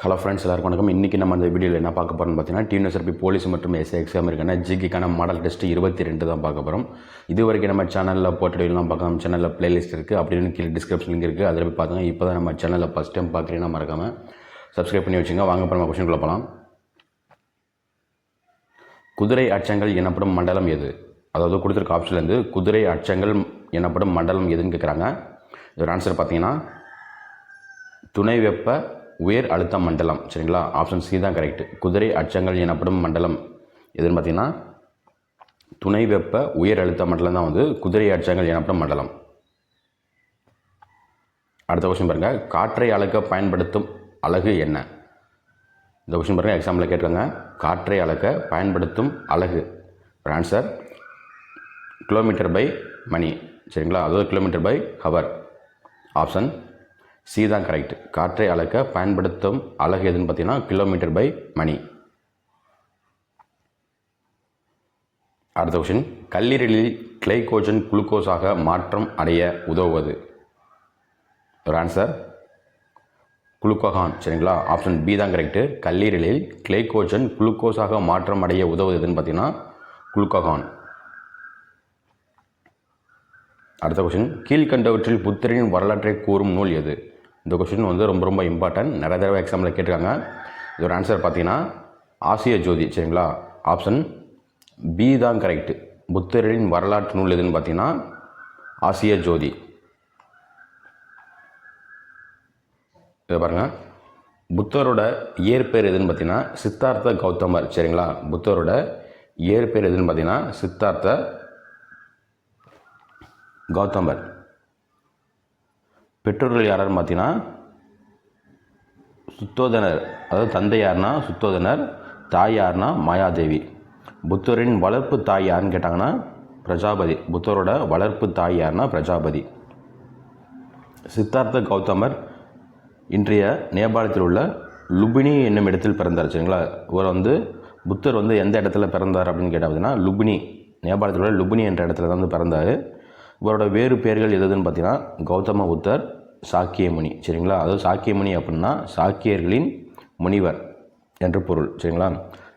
Hello friends, எல்லாருக்கும் வணக்கம். இன்றைக்கி நம்ம அந்த வீடியோவில் என்ன பார்க்க போகிறோம்னு பார்த்தீங்கன்னா, டிஎன்எஸ்ஆர்பி போலீஸ் மற்றும் எஸ்ஐ எக்ஸாம் இருக்கான ஜிகேக்கான மாடல் டெஸ்ட் 22 தான் பார்க்க போகிறோம். இது வரைக்கும் நம்ம சேனலில் போட்டோலாம் பார்க்கலாம். நம்ம சேனலில் பிளேலிஸ்ட் இருக்குது, அப்படின்னு கீழே டிஸ்கிரிப்ஷன் லிங்க் இருக்குது, அதில் போய் பார்த்துங்க. இப்போ தான் நம்ம சேனலில் ஃபஸ்ட் டைம் பார்க்குறீங்கன்னா மறக்காமல் சப்ஸ்கிரைப் பண்ணி வச்சுங்க. வாங்க அப்புறம் நம்ம கொஸ்டின்குள்ளே போகலாம். குதிரை அச்சங்கள் எனப்படும் மண்டலம் எது? அதாவது கொடுத்துருக்க ஆப்ஷன்லேருந்து குதிரை அச்சங்கள் எனப்படும் மண்டலம் எதுன்னு கேட்குறாங்க. இதோட ஆன்சர் பார்த்தீங்கன்னா துணை வெப்ப உயர் அழுத்த மண்டலம். சரிங்களா, ஆப்ஷன் சி தான் கரெக்ட். குதிரை அச்சங்கள் எனப்படும் மண்டலம் எதுன்னு பார்த்தீங்கன்னா துணை வெப்ப உயர் அழுத்த மண்டலம் தான் குதிரை அச்சங்கள் எனப்படும் மண்டலம். அடுத்த கொஸ்டின் பாருங்கள், காற்றை அளக்க பயன்படுத்தும் அலகு என்ன? இந்த கொஸ்டின் பாருங்கள், எக்ஸாம்பிள் கேட்குறாங்க. காற்றை அளக்க பயன்படுத்தும் அலகு ஆன்சர் கிலோமீட்டர் பை மணி. சரிங்களா, அதாவது kilometre per hour. Option C தான் கரெக்ட். காற்றை அளக்க பயன்படுத்தும் அலகு எதுன்னு பார்த்தீங்கன்னா கிலோமீட்டர் பை மணி. அடுத்த கொஸ்டின், கல்லீரலில் கிளைகோஜன் குளுக்கோஸாக மாற்றம் அடைய உதவுவது? ஒரு ஆன்சர் குளுக்கோகான். சரிங்களா, ஆப்ஷன் பி தான் கரெக்ட். கல்லீரலில் கிளைகோஜன் குளுக்கோஸாக மாற்றம் அடைய உதவுவது எதுன்னு பார்த்தீங்கன்னா குளுக்கோகான். அடுத்த கொஸ்டின், கீழ்கண்டவற்றில் புத்தரின் வரலாற்றை கூறும் நூல் எது? இந்த கொஸ்டின் ரொம்ப இம்பார்ட்டன்ட். நிறைய தடவை எக்ஸாமில் கேட்டிருக்காங்க. இதோட ஆன்சர் பார்த்தீங்கன்னா ஆசிய ஜோதி. சரிங்களா, ஆப்ஷன் பி தான் கரெக்ட். புத்தரின் வரலாற்று நூல் எதுன்னு பார்த்தீங்கன்னா ஆசிய ஜோதி. இதை பாருங்கள், புத்தரோட இயற்பெயர் எதுன்னு பார்த்தீங்கன்னா சித்தார்த்த கௌதமர். சரிங்களா, புத்தரோட இயற்பெயர் எதுன்னு பார்த்தீங்கன்னா சித்தார்த்த கௌதமர். பெற்றோர்கள் யாருன்னு பார்த்தீங்கன்னா சுத்தோதனர். அதாவது தந்தை யாருன்னா சுத்தோதனர், தாய் யாருன்னா மாயாதேவி. புத்தரின் வளர்ப்பு தாய் யாருன்னு கேட்டாங்கன்னா பிரஜாபதி. புத்தரோட வளர்ப்பு தாய் யாருன்னா பிரஜாபதி. சித்தார்த்த கௌதமர் இன்றைய நேபாளத்தில் உள்ள லுபினி என்னும் இடத்தில் பிறந்தார். சரிங்களா, இவர் புத்தர் எந்த இடத்துல பிறந்தார் அப்படின்னு கேட்டால் பார்த்தீங்கன்னா லுபினி, நேபாளத்தில் உள்ள லுபினி என்ற இடத்துல தான் பிறந்தார். இவரோட வேறு பெயர்கள் எதுன்னு பார்த்தீங்கன்னா கௌதம புத்தர், சாக்கியமுனி. சரிங்களா, அதாவது சாக்கியமுனி அப்படின்னா சாக்கியர்களின் முனிவர் என்று பொருள். சரிங்களா,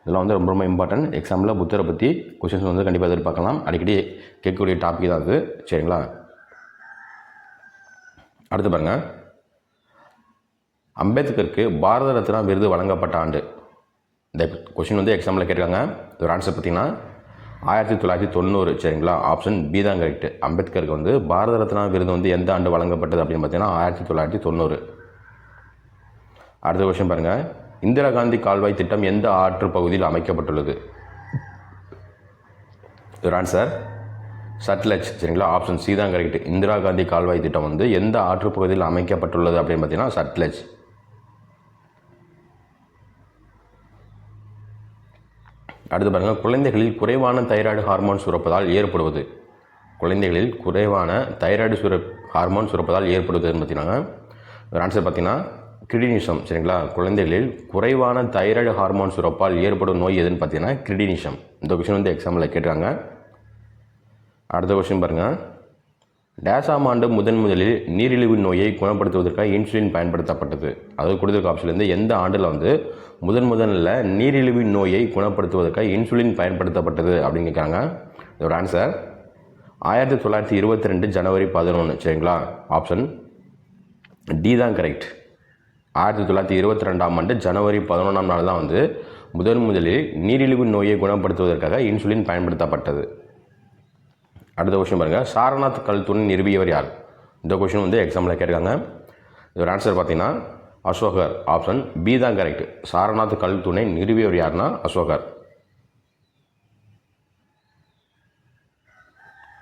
இதெல்லாம் ரொம்ப இம்பார்ட்டன்ட். எக்ஸாம்பிளில் புத்தரை பற்றி கொஸ்டின்ஸ் கண்டிப்பாக எதிர்பார்க்கலாம். அடிக்கடி கேட்கக்கூடிய டாபிக் தான் அது. சரிங்களா, அடுத்து பாருங்கள், அம்பேத்கருக்கு பாரத ரத்னா விருது வழங்கப்பட்ட ஆண்டு? இந்த கொஸ்டின் எக்ஸாம்பிளில் கேட்டிருக்காங்க. ஒரு ஆன்சர் பார்த்தீங்கன்னா 1990. சரிங்களா, ஆப்ஷன் பி தான் கரெக்ட். அம்பேத்கருக்கு பாரத ரத்னா விருது எந்த ஆண்டு வழங்கப்பட்டது அப்படின்னு பார்த்தீங்கன்னா 1990. அடுத்த கொஸ்டின் பாருங்கள், இந்திரா காந்தி கால்வாய் திட்டம் எந்த ஆற்று பகுதியில் அமைக்கப்பட்டுள்ளது? ஒரு ஆன்சர் சட்லஜ். சரிங்களா, ஆப்ஷன் சி தான் கரெக்ட். இந்திரா காந்தி கால்வாய் திட்டம் எந்த ஆற்று பகுதியில் அமைக்கப்பட்டுள்ளது அப்படின்னு பார்த்தீங்கன்னா சட்லஜ். அடுத்து பாருங்கள், குழந்தைகளில் குறைவான தைராய்டு ஹார்மோன் சுரப்பதால் ஏற்படுவது? குழந்தைகளில் குறைவான தைராய்டு ஹார்மோன் சுரப்பதால் ஏற்படுவதுன்னு பார்த்தீங்கன்னா ஒரு ஆன்சர் பார்த்தீங்கன்னா கிரிடினிசம். சரிங்களா, குழந்தைகளில் குறைவான தைராய்டு ஹார்மோன் சுரப்பால் ஏற்படும் நோய் எதுன்னு பார்த்தீங்கன்னா கிரிடினிசம். இந்த கொஸ்டின் எக்ஸாம்பிளில் கேட்டிருக்காங்க. அடுத்த கொஸ்டின் பாருங்கள், டேசாம் ஆண்டு முதலில் நீரிழிவு நோயை குணப்படுத்துவதற்காக இன்சுலின் பயன்படுத்தப்பட்டது? அதாவது கொடுத்துருக்க ஆப்ஷன்லேருந்து எந்த ஆண்டில் முதலில் நீரிழிவு நோயை குணப்படுத்துவதற்காக இன்சுலின் பயன்படுத்தப்பட்டது அப்படின்னு கேட்குறாங்க. இதோட ஆன்சர் 1922 ஜனவரி 11. சரிங்களா, ஆப்ஷன் டி தான் கரெக்ட். 1922ஆம் ஆண்டு ஜனவரி 11ஆம் நாள் தான் முதலில் நீரிழிவு நோயை குணப்படுத்துவதற்காக இன்சுலின் பயன்படுத்தப்பட்டது. அடுத்த கொஸ்டின் பாருங்கள், சாரநாத் கல் தூணை நிறுவியவர் யார்? இந்த கொஸ்டின் எக்ஸாம்பிளில் கேட்டிருக்காங்க. இதோட ஆன்சர் பார்த்தீங்கன்னா அசோகர். ஆப்ஷன் பி தான் கரெக்ட். சாரநாத் கல் தூணை நிறுவியவர் யாருன்னா அசோகர்.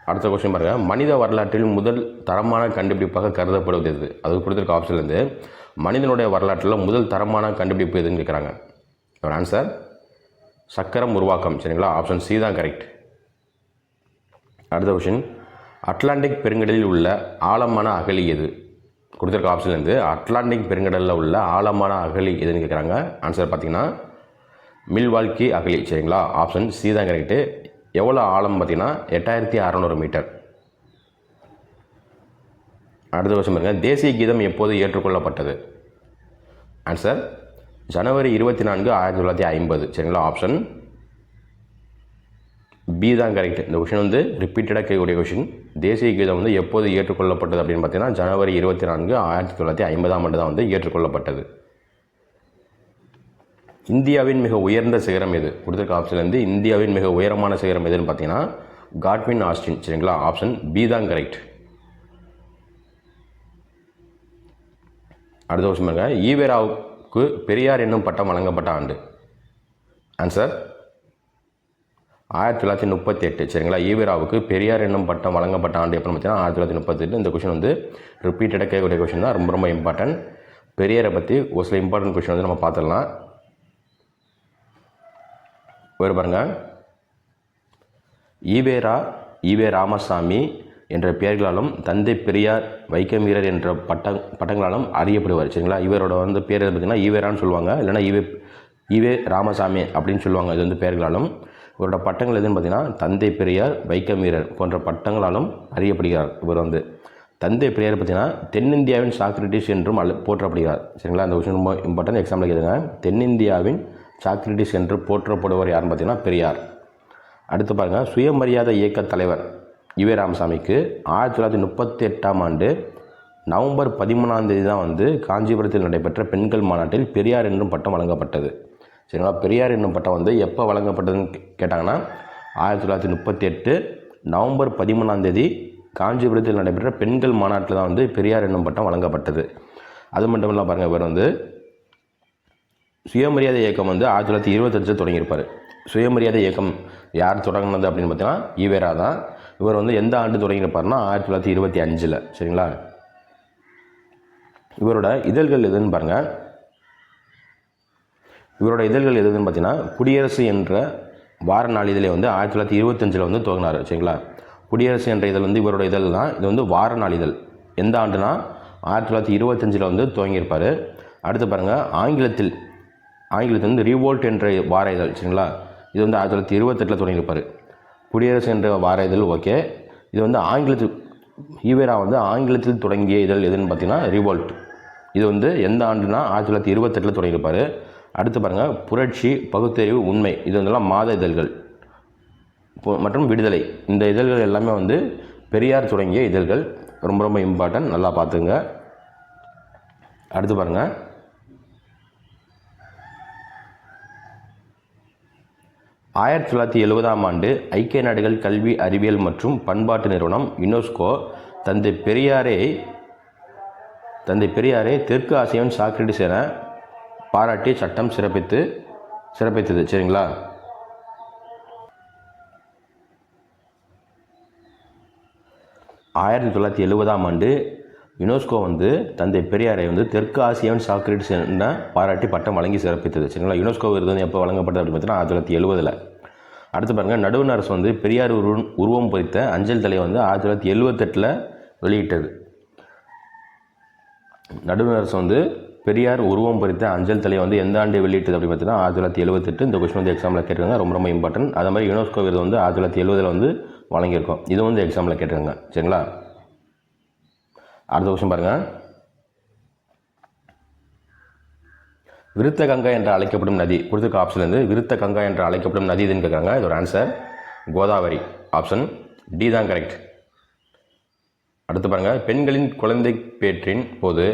அடுத்த கொஸ்டின் பாருங்கள், மனித வரலாற்றில் முதல் தரமான கண்டுபிடிப்பாக கருதப்படுவது எது? அது கொடுத்துருக்க ஆப்ஷன்லேருந்து மனிதனுடைய வரலாற்றில் முதல் தரமான கண்டுபிடிப்பு எதுன்னு கேட்குறாங்க. இதோட ஆன்சர் சக்கரம் உருவாக்கம். சரிங்களா, ஆப்ஷன் சி தான் கரெக்ட். அடுத்த கொஸ்டின், அட்லாண்டிக் பெருங்கடலில் உள்ள ஆழமான அகழி எது? கொடுத்துருக்க ஆப்ஷன்லேருந்து அட்லாண்டிக் பெருங்கடலில் உள்ள ஆழமான அகழி எதுன்னு கேட்குறாங்க. ஆன்சர் பார்த்தீங்கன்னா மில்வால்கி அகழி. சரிங்களா, ஆப்ஷன் சி தான் கரெக்டு. எவ்வளோ ஆழம் பார்த்தீங்கன்னா 8600 மீட்டர். அடுத்த கொஸ்டின் பாருங்கள், தேசிய கீதம் எப்போது ஏற்றுக்கொள்ளப்பட்டது? ஆன்சர் ஜனவரி 24, 1950. சரிங்களா, ஆப்ஷன் பி தான் கரெக்ட். இந்த கொஷின் வந்து ரிப்பீட்டடாக கேட்கக்கூடிய கொஷின். தேசிய கீதம் வந்து எப்போது ஏற்றுக்கொள்ளப்பட்டது அப்படின்னு பார்த்தீங்கன்னா ஜனவரி 24, 1950ஆம் ஆண்டு தான் வந்து ஏற்றுக்கொள்ளப்பட்டது. இந்தியாவின் மிக உயர்ந்த சிகரம் எது? கொடுத்துருக்க ஆப்ஷன்லேருந்து இந்தியாவின் மிக உயரமான சிகரம் எதுன்னு பார்த்தீங்கன்னா காட்வின் ஆஸ்டின். சரிங்களா, ஆப்ஷன் பி தான் கரெக்ட். அடுத்த கொஸ்டின் பாருங்க, ஈவேராவுக்கு பெரியார் என்னும் பட்டம் வழங்கப்பட்ட ஆண்டு? ஆன்சர் 1938. சரிங்களா, ஈவேராவுக்கு பெரியார் என்னும் பட்டம் வழங்கப்பட்ட ஆண்டு எப்படின்னு பார்த்தீங்கன்னா 1938. இந்த கொஸ்டின் வந்து ரிப்பீட்டடாக கேட்கக்கூடிய கொஸ்டின் தான், ரொம்ப இம்பார்ட்டன்ட். பெரியாரை பற்றி ஒரு சில இம்பார்ட்டன்ட் கொஸ்டின் வந்து நம்ம பார்த்துடலாம். வேறு பாருங்கள், ஈவே ராமசாமி என்ற பெயர்களாலும் தந்தை பெரியார் வைக்கமீரர் என்ற பட்டங்களாலும் அறியப்படுவார். சரிங்களா, இவரோட வந்து பேர் பார்த்திங்கன்னா ஈவேரான்னு சொல்லுவாங்க, இல்லைனா ஈவே ராமசாமி அப்படின்னு சொல்லுவாங்க. இது வந்து பெயர்களாலும். இவரோட பட்டங்கள் எதுன்னு பார்த்தீங்கன்னா தந்தை பெரியார் வைக்கமீரர் போன்ற பட்டங்களாலும் அறியப்படுகிறார். இவர் வந்து தந்தை பெரியார் பார்த்தீங்கன்னா தென்னிந்தியாவின் சாக்ரட்டிஸ் என்றும் போற்றப்படுகிறார். சரிங்களா, அந்த விஷயம் ரொம்ப இம்பார்ட்டன்ட், எக்ஸாம்பிள் கேட்குதுங்க. தென்னிந்தியாவின் சாக்ரட்டிஸ் என்று போற்றப்படுவர் யாருன்னு பார்த்தீங்கன்னா பெரியார். அடுத்து பாருங்கள், சுயமரியாதை இயக்க தலைவர் ஈவே ராமசாமிக்கு 1938ஆம் ஆண்டு நவம்பர் 13ஆம் தேதி தான் வந்து காஞ்சிபுரத்தில் நடைபெற்ற பெண்கள் மாநாட்டில் பெரியார் என்னும் பட்டம் வழங்கப்பட்டது. சரிங்களா, பெரியார் என்னும் பட்டம் வந்து எப்போ வழங்கப்பட்டதுன்னு கேட்டாங்கன்னா 1938 நவம்பர் 13ஆம் தேதி காஞ்சிபுரத்தில் நடைபெற்ற பெண்கள் மாநாட்டில் தான் வந்து பெரியார் என்னும் பட்டம் வழங்கப்பட்டது. அது மட்டும் இல்லாமல் பாருங்கள், இவர் வந்து சுயமரியாதை இயக்கம் வந்து 1925 தொடங்கியிருப்பார். சுயமரியாதை இயக்கம் யார் தொடங்கினது அப்படின்னு பார்த்தீங்கன்னா ஈவேரா தான். இவர் வந்து எந்த ஆண்டு தொடங்கியிருப்பார்னா 1925. சரிங்களா, இவரோட இதழ்கள் எதுன்னு பாருங்கள். இவரோட இதழ்கள் எதுன்னு பார்த்தீங்கன்னா குடியரசு என்ற வார நாளிதழை வந்து 1925 வந்து துவங்கினார். சரிங்களா, குடியரசு என்ற இதழ் வந்து இவரோட இதழ் தான். இது வந்து வார நாளிதழ். எந்த ஆண்டுனா 1925 வந்து துவங்கியிருப்பார். அடுத்து பாருங்கள், ஆங்கிலத்தில் வந்து ரிவோல்ட் என்ற வார இதழ். சரிங்களா, இது வந்து 1928 தொடங்கியிருப்பார். குடியரசு என்ற வார இதழ் ஓகே. இது வந்து ஈவேரா வந்து ஆங்கிலத்தில் தொடங்கிய இதழ் எதுன்னு பார்த்தீங்கன்னா ரிவோல்ட். இது வந்து எந்த ஆண்டுனா 1928 தொடங்கியிருப்பார். அடுத்து பாருங்கள், புரட்சி, பகுத்தறிவு, உண்மை, இது வந்துலாம் மாத இதழ்கள் மற்றும் விடுதலை. இந்த இதழ்கள் எல்லாமே வந்து பெரியார் தொடங்கிய இதழ்கள். ரொம்ப இம்பார்ட்டன்ட், நல்லா பார்த்துங்க. அடுத்து பாருங்கள், 1970ஆம் ஆண்டு ஐக்கிய நாடுகள் கல்வி, அறிவியல் மற்றும் பண்பாட்டு நிறுவனம் யுனெஸ்கோ தந்தை பெரியாரை தெற்கு ஆசியாவின் சாக்ரட்டிஸ் என பாராட்டி சட்டம் சிறப்பித்தது. சரிங்களா, 1970ஆம் ஆண்டு யுனெஸ்கோ வந்து தந்தை பெரியாரை வந்து தெற்கு ஆசியாவின் சாக்ரட்டிஸ் என பாராட்டி பட்டம் வழங்கி சிறப்பித்தது. சரிங்களா, யுனெஸ்கோ விருது வந்து எப்போ வழங்கப்பட்டது அப்படின்னு பார்த்தீங்கன்னா 1970. அடுத்து பாருங்கள், நடுவண் அரசு வந்து பெரியார் உருவம் பொறித்த அஞ்சல் தலையை வந்து 1978 வெளியிட்டது. நடுவண் அரசு வந்து பெரியார் உருவம் பொறித்த அஞ்சல் தலையை வந்து எந்த ஆண்டு வெளியிட்டது அப்படின்னு பார்த்தீங்கன்னா 1978. இந்த கொஸ்டின் வந்து எக்ஸாமில் கேட்டிருக்காங்க, ரொம்ப இம்பார்ட்டன்ட். அதே மாதிரி யுனெஸ்கோ விருது வந்து 1970 வந்து வழங்கியிருக்கோம். இது வந்து எக்ஸாமில் கேட்டிருக்காங்க. சரிங்களா, அடுத்த கொஸ்டின் பாருங்கள், விருத்த கங்கா என்று அழைக்கப்படும் நதி. கொடுத்துருக்க ஆப்ஷன்லேருந்து விருத்த கங்கா என்று அழைக்கப்படும் நதி இதுன்னு கேட்குறாங்க. இதோட ஆன்சர் கோதாவரி. ஆப்ஷன் டி தான் கரெக்ட். அடுத்து பாருங்கள், பெண்களின் குழந்தை பேற்றின் போது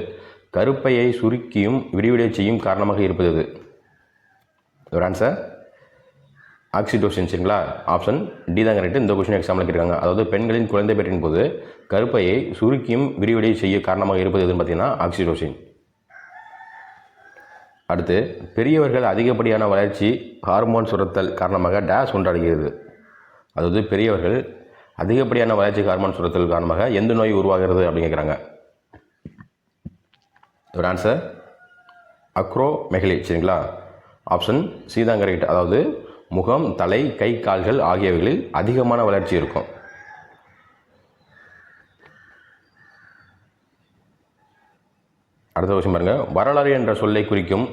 கருப்பையை சுருக்கியும் விரிவடை செய்யும் காரணமாக இருப்பது இது. இதோட ஆன்சர் ஆக்சிடோசின். சரிங்களா, ஆப்ஷன் டி தான் கரெக்ட். இந்த கொஸ்டின் எக்ஸாம்பிள் கேட்டிருக்காங்க. அதாவது பெண்களின் குழந்தை பேற்றின் போது கருப்பையை சுருக்கியும் விரிவடை செய்ய காரணமாக இருப்பது எதுன்னு பார்த்தீங்கன்னா ஆக்சிடோசின். அடுத்து, பெரியவர்கள் அதிகப்படியான வளர்ச்சி ஹார்மோன் சுரத்தல் காரணமாக டேஸ் ஒன்றடைகிறது. அதாவது பெரியவர்கள் அதிகப்படியான வளர்ச்சி ஹார்மோன் சுரத்தல் காரணமாக எந்த நோய் உருவாகிறது அப்படின்னு கேட்குறாங்க. ஒரு ஆன்சர் அக்ரோமெகலி. சரிங்களா, ஆப்ஷன் சி தான் கரெக்ட். அதாவது முகம், தலை, கை, கால்கள் ஆகியவைகளில் அதிகமான வளர்ச்சி இருக்கும். அடுத்த விஷயம் பாருங்க, வரலாறு என்ற சொல்லை குறிக்கும்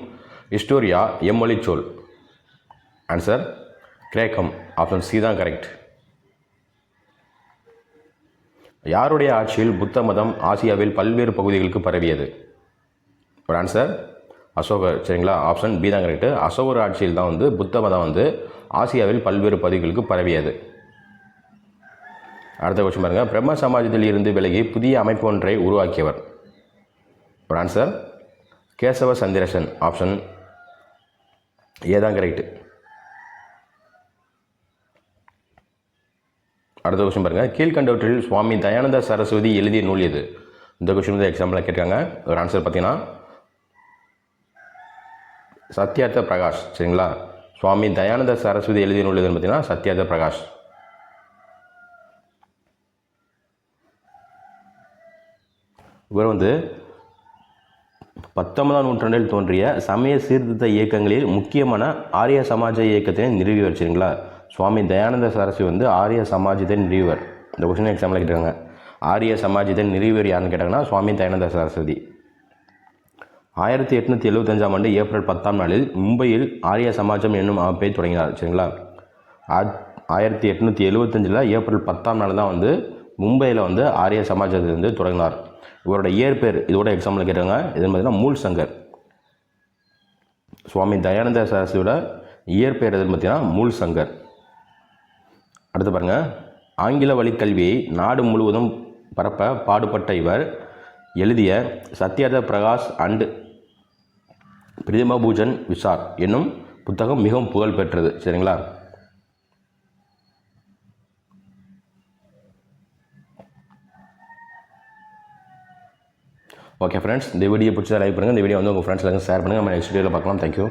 ஹிஸ்டோரியா எம்மொழி சொல். ஆன்சர் கிரேக்கம். ஆப்ஷன் சி தான் கரெக்ட். யாருடைய ஆட்சியில் புத்த மதம் ஆசியாவில் பல்வேறு பகுதிகளுக்கு பரவியது? ஒரு ஆன்சர் அசோகர். சரிங்களா, ஆப்ஷன் பி தான் கரெக்டு. அசோகர் ஆட்சியில் தான் வந்து புத்த மதம் வந்து ஆசியாவில் பல்வேறு பகுதிகளுக்கு பரவியது. அடுத்த கொஸ்டின் பாருங்கள். பிரம்ம சமாஜத்தில் இருந்து விலகி புதிய அமைப்பு ஒன்றை உருவாக்கியவர். ஒரு answer Kesava Chandrasan. Option A தான் கரெக்டு. அடுத்த கொஸ்டின் பாருங்கள். கீழ்கண்டவற்றில் சுவாமி தயானந்த சரஸ்வதி எழுதிய நூல் எது? இந்த கொஸ்டின் வந்து எக்ஸாம்பிளாக கேட்காங்க. ஒரு ஆன்சர் பார்த்தீங்கன்னா சத்யார்த்த பிரகாஷ். சரிங்களா, சுவாமி தயானந்த சரஸ்வதி எழுதிய நூல் எதுன்னு பார்த்தீங்கன்னா சத்யார்த்த பிரகாஷ். இவர் வந்து 19ஆம் நூற்றாண்டில் தோன்றிய சமய சீர்திருத்த இயக்கங்களில் முக்கியமான ஆரிய சமாஜ இயக்கத்தை நிறுவியவர். சரிங்களா, சுவாமி தயானந்த சரஸ்வதி வந்து ஆரிய சமாஜத்தை நிறுவியவர். இந்த கொஸ்டின் எக்ஸாம்பிள் கேட்டாங்க. ஆரிய சமாஜத்தை நிறுவியவர் யாருன்னு கேட்டாங்கன்னா சுவாமி தயானந்த சரஸ்வதி. 1875ஆம் ஆண்டு ஏப்ரல் 10ஆம் நாளில் மும்பையில் ஆரிய சமாஜம் என்னும் அமைப்பை தொடங்கினார். சரிங்களா, 1875 ஏப்ரல் 10ஆம் நாள் தான் வந்து மும்பையில் வந்து ஆரிய சமாஜத்தை வந்து தொடங்கினார். இவரோட இயற்பெயர் இதோட எக்ஸாம்பிள் கேட்டாங்க. இதுன்னு பார்த்தீங்கன்னா மூல் சங்கர். சுவாமி தயானந்த சரஸ்வதியோட இயற்பெயர் எதுன்னு பார்த்தீங்கன்னா மூல் சங்கர். அடுத்து பாருங்கள். ஆங்கில வழிக்கல்வியை நாடு முழுவதும் பரப்ப பாடுபட்ட இவர் எழுதிய சத்யார்த்த பிரகாஷ் அண்ட் பிரதிமபூஜன் விசார் என்னும் புத்தகம் மிகவும் புகழ் பெற்றது. சரிங்களா, ஓகே ஃப்ரெண்ட்ஸ், இந்த வீடியோ பிடிச்சா லைக் பண்ணுங்கள். இந்த வீடியோ வந்து உங்கள் ஃப்ரெண்ட்ஸ் எல்லாரும் ஷேர் பண்ணுங்கள். நம்ம நெக்ஸ்ட் வீடியோவில் பார்க்கலாம். தேங்க்யூ.